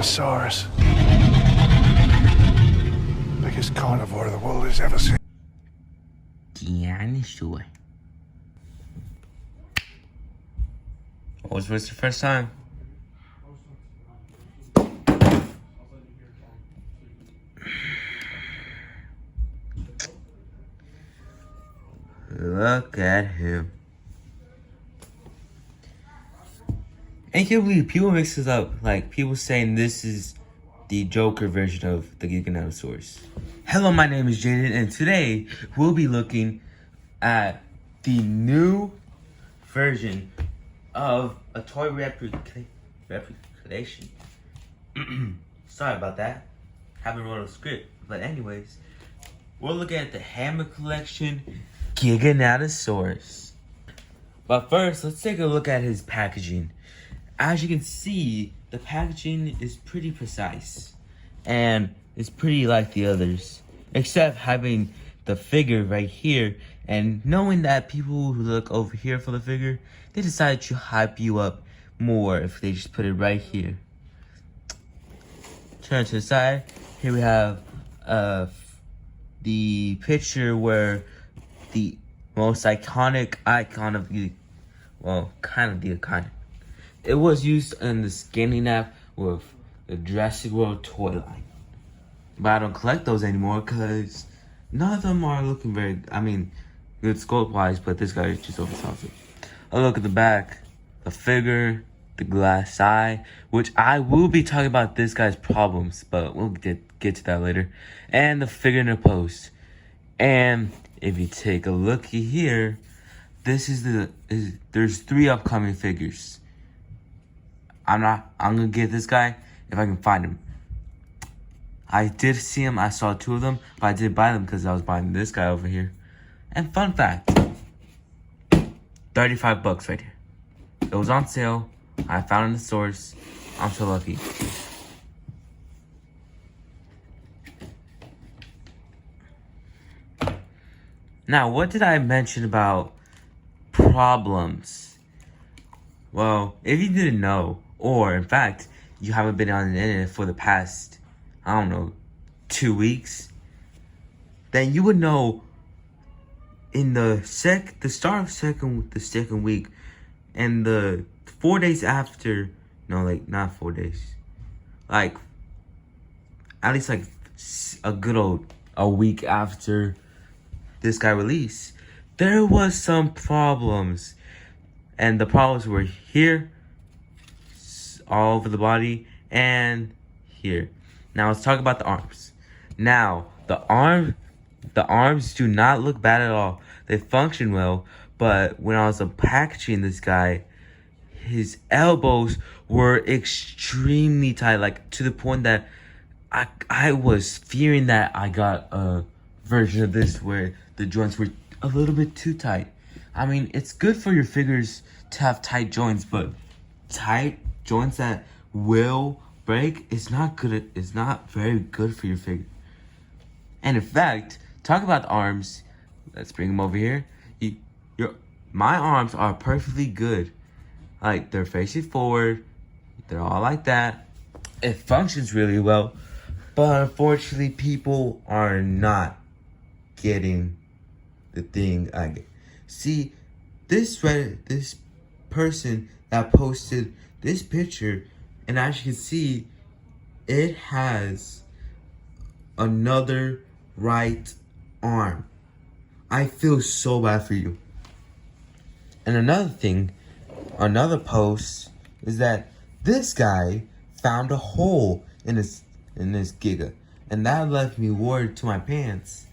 Giganotosaurus. Biggest carnivore the world has ever seen. Dinosaur. What was the first time? Look at him. And can't believe people mix this up. Like, people saying this is the Joker version of the Giganotosaurus. Hello, my name is Jaden, and today we'll be looking at the new version of a toy replication. Sorry about that. Haven't wrote a script. But anyways, we're looking at the Hammond collection Giganotosaurus. But first, let's take a look at his packaging. As you can see, the packaging is pretty precise. And it's pretty like the others. Except having the figure right here. And knowing that people who look over here for the figure, they decided to hype you up more if they just put it right here. Turn to the side. Here we have the picture where the most iconic icon of the, well, kind of the iconic. It was used in the skinny nap with the Jurassic World toy line. But I don't collect those anymore because none of them are looking very, good sculpt wise, but this guy is just oversold. A look at the back, the figure, the glass eye, which I will be talking about this guy's problems, but we'll get to that later. And the figure in the post. And if you take a look here, this is there's 3 upcoming figures. I'm gonna get this guy if I can find him. I did see him, I saw 2 of them, but I did buy them because I was buying this guy over here. And fun fact, 35 bucks right here. It was on sale. I found it in the source. I'm so lucky. Now, what did I mention about problems? Well, if you didn't know, or in fact, you haven't been on the internet for the past, 2 weeks, then you would know in the start of the second week, and the 4 days after, not 4 days, at least a week after this guy released, there was some problems. And the problems were here, all over the body, and here. Now let's talk about the arms. Now, the arms do not look bad at all. They function well, but when I was packaging this guy, his elbows were extremely tight, to the point that I was fearing that I got a version of this where the joints were a little bit too tight. It's good for your figures to have tight joints, but tight joints that will break is not good. It's not very good for your figure. And in fact, talk about the arms. Let's bring them over here. My arms are perfectly good. They're facing forward. They're all like that. It functions really well, but unfortunately, people are not getting the thing I get. See, this person that posted this picture, and as you can see, it has another right arm. I feel so bad for you. And another post is that this guy found a hole in this Giga, and that left me worried to my pants,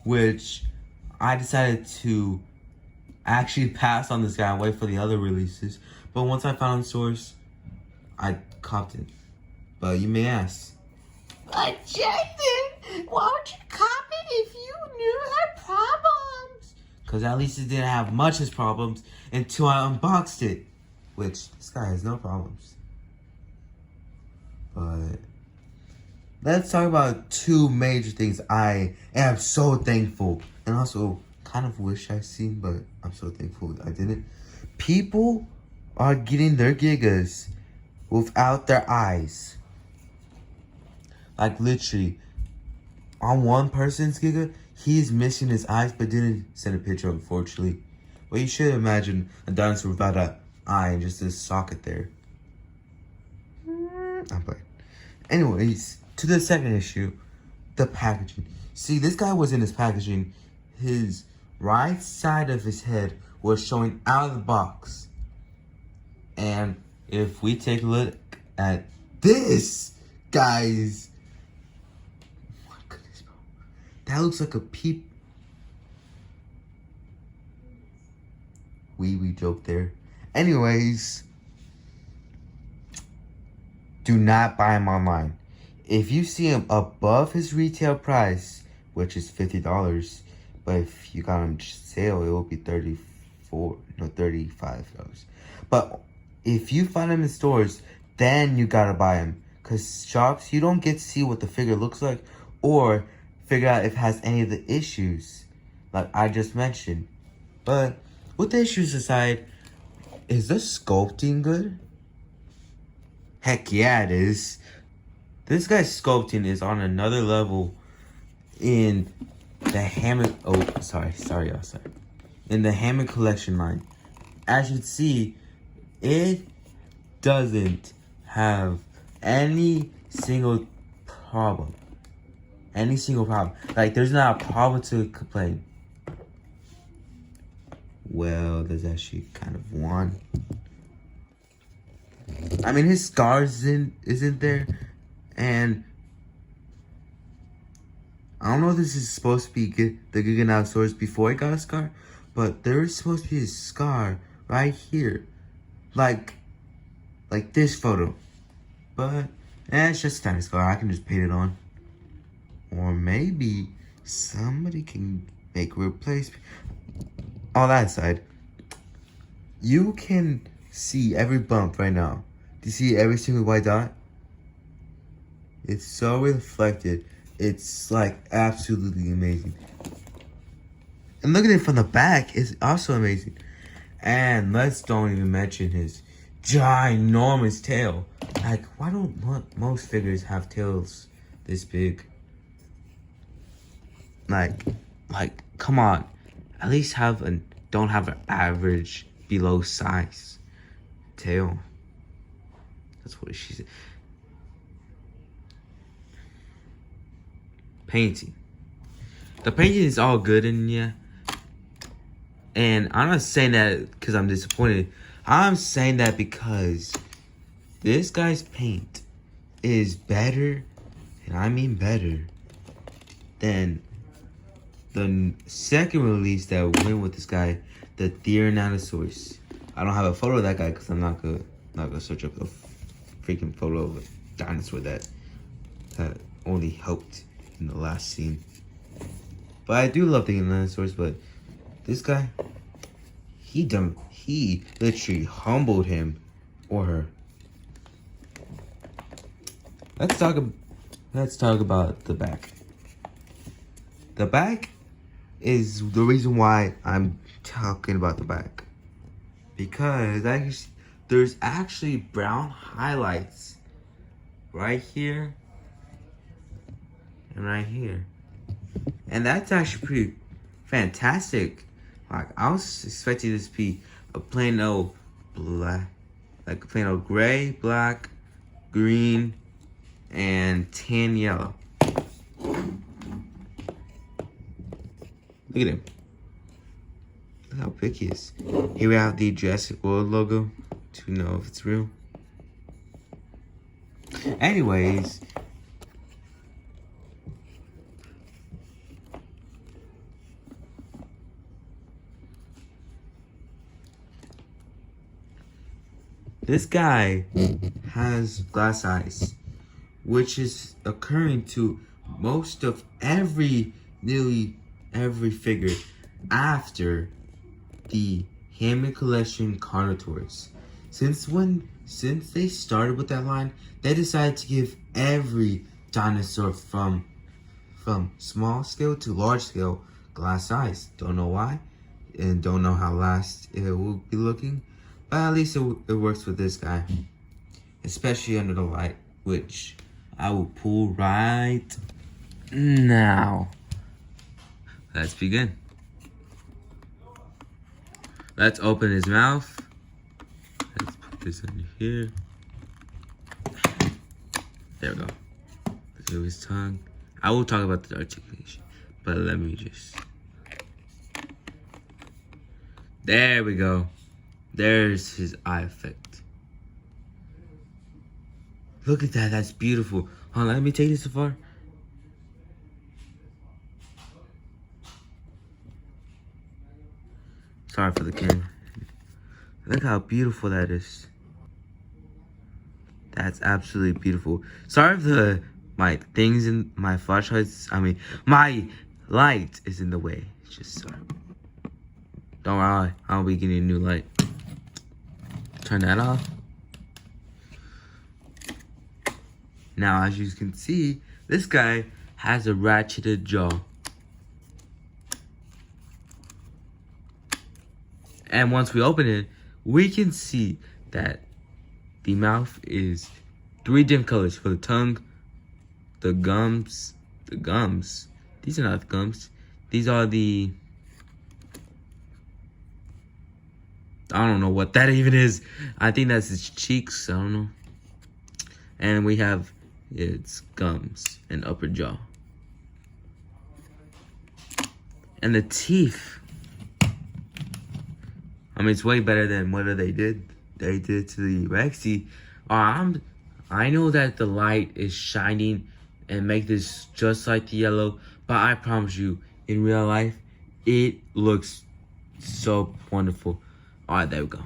which I decided to actually pass on this guy and wait for the other releases. But once I found the source, I copped it. But you may ask, But Jason, why would you cop it if you knew it had problems? because at least it didn't have much as problems until I unboxed it. Which, this guy has no problems. But let's talk about 2 major things I am so thankful, and also kind of wish I seen, but I'm so thankful I didn't. People are getting their Gigas without their eyes. Like literally, on one person's giga, he's missing his eyes, but didn't send a picture, unfortunately. Well, you should imagine a dinosaur without an eye and just this socket there. I'm playing. Anyways, to the second issue, the packaging. See, this guy was in his packaging. His right side of his head was showing out of the box. And if we take a look at this, guys. Oh my goodness, bro. That looks like a peep. Wee joke there. Anyways, do not buy him online. If you see him above his retail price, which is $50, but if you got him sale, it will be $35. But if you find him in stores, then you gotta buy him. Cause shops, you don't get to see what the figure looks like or figure out if it has any of the issues like I just mentioned. But with the issues aside, is the sculpting good? Heck yeah, it is. This guy's sculpting is on another level in the Hammond. Oh, sorry, y'all. Sorry. In the Hammond collection line. As you can see, it doesn't have any single problem. Like, there's not a problem to complain. Well, there's actually kind of one. I mean, his scars isn't there, and I don't know if this is supposed to be the Giganosaurus before he got a scar, but there is supposed to be a scar right here, like this photo. But it's just a tiny scar. I can just paint it on, or maybe somebody can make a replacement. On that side, you can see every bump right now. Do you see every single white dot? It's so reflected. It's like absolutely amazing. And look at it from the back. It's also amazing. And let's don't even mention his ginormous tail. Like, why don't most figures have tails this big? Like, come on. At least don't have an average below size tail. That's what she said. Painting. The painting is all good and yeah. And I'm not saying that because I'm disappointed. I'm saying that because this guy's paint is better, and I mean better, than the second release that went with this guy, the Tyrannosaurus. I don't have a photo of that guy because I'm not gonna search up a freaking photo of a dinosaur that only helped in the last scene. But I do love the dinosaurs. But this guy, he literally humbled him or her. Let's talk about the back. The back is the reason why I'm talking about the back, because there's actually brown highlights right here and right here, and that's actually pretty fantastic. Like, I was expecting this to be a plain old black, like a plain old gray, black, green, and tan yellow. Look at him. Look how big he is. Here we have the Jurassic World logo to know if it's real. Anyways, this guy has glass eyes, which is occurring to most of nearly every figure after the Hammond Collection Carnotaurs. Since they started with that line, they decided to give every dinosaur from small scale to large scale glass eyes. Don't know why, and don't know how last it will be looking, but at least it works with this guy, especially under the light, which I will pull right now. Let's begin. Let's open his mouth. Let's put this under here. There we go. Let's do his tongue. I will talk about the articulation, but let me just... There we go. There's his eye effect. Look at that. That's beautiful. Hold on, let me take this so far. Sorry for the camera. Look how beautiful that is. That's absolutely beautiful. Sorry if my things in my flashlights, my light is in the way. It's just sorry. Don't worry, I'll be getting a new light. Turn that off. Now, as you can see, this guy has a ratcheted jaw. And once we open it, we can see that the mouth is 3 different colors for the tongue, the gums. These are not the gums. These are the... I don't know what that even is. I think that's his cheeks. I don't know. And we have its gums and upper jaw. And the teeth. It's way better than what they did to the Rexy. I know that the light is shining and make this just like the yellow, but I promise you, in real life, it looks so wonderful. Alright, there we go.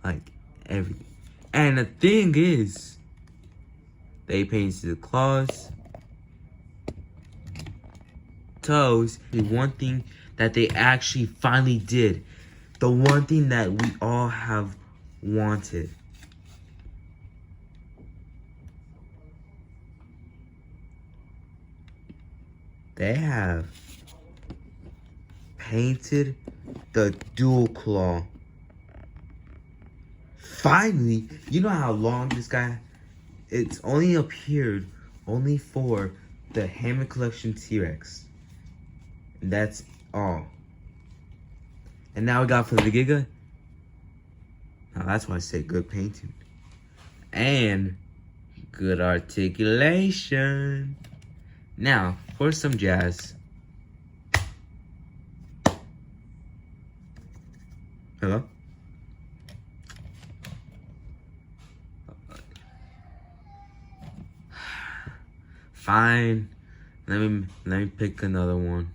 Like, everything. And the thing is, they painted the claws, toes. The one thing that they actually finally did. The one thing that we all have wanted. They have painted the dual claw. Finally, you know how long this guy... It's only appeared only for the Hammond Collection T-Rex. And that's all. And now we got for the Giga. Now that's why I say good painting. And good articulation. Now, for some jazz. Hello? Fine. Let me pick another one.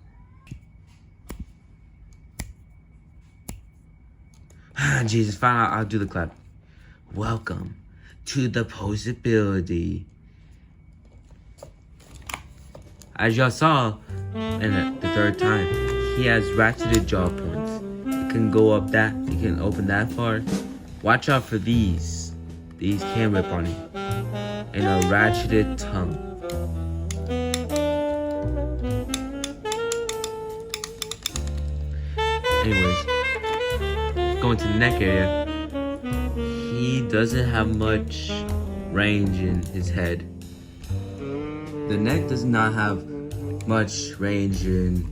Jesus, fine, I'll do the clap. Welcome to the possibility. As y'all saw in the third time, he has ratcheted jaw points. It can go up that, it can open that far. Watch out for these. These can rip on it. And a ratcheted tongue. Anyways, going to the neck area, he doesn't have much range in his head. The neck does not have much range in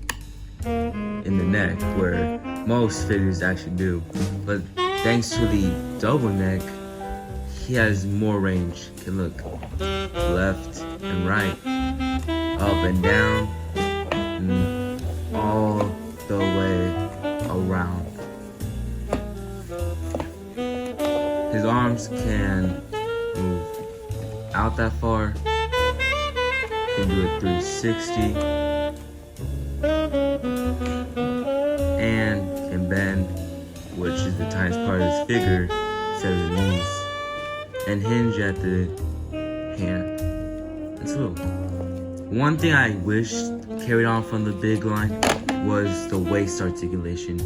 the neck, where most figures actually do. But thanks to the double neck, he has more range. Can look left and right, up and down, and all the way around. His arms can move out that far. Can do a 360 and can bend, which is the tiniest part of his figure, instead of the knees, and hinge at the hand. And so, one thing I wish carried on from the big line was the waist articulation.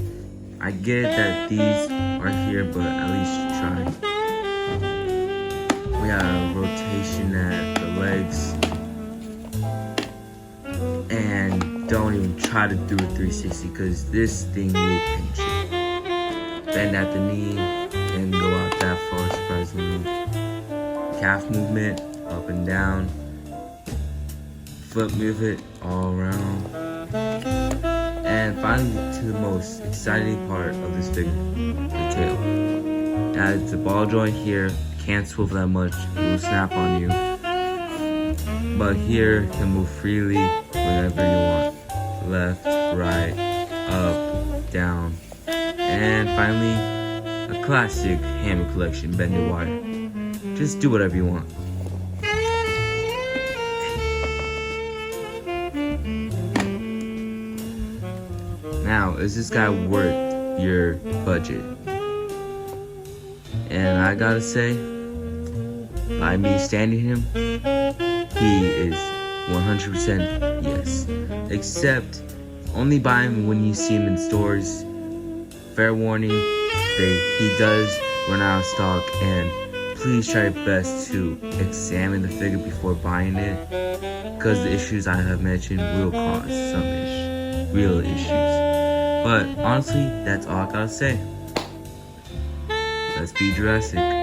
I get that these are here, but at least try. We have rotation at the legs. And don't even try to do a 360, because this thing will pinch you. Bend at the knee and go out that far, surprisingly. Calf movement, up and down, flip move it all around, and finally to the most exciting part of this figure, the tail. As the ball joint here can't swivel that much, it will snap on you, but here it can move freely whenever you want, left, right, up, down, and finally a classic Hammond collection bended wire. Just do whatever you want. Now, is this guy worth your budget? And I gotta say, by me standing him, he is 100% yes. Except, only buy him when you see him in stores. Fair warning, he does run out of stock, and please try your best to examine the figure before buying it, because the issues I have mentioned will cause some real issues. But honestly, that's all I gotta say. Let's be Jurassic.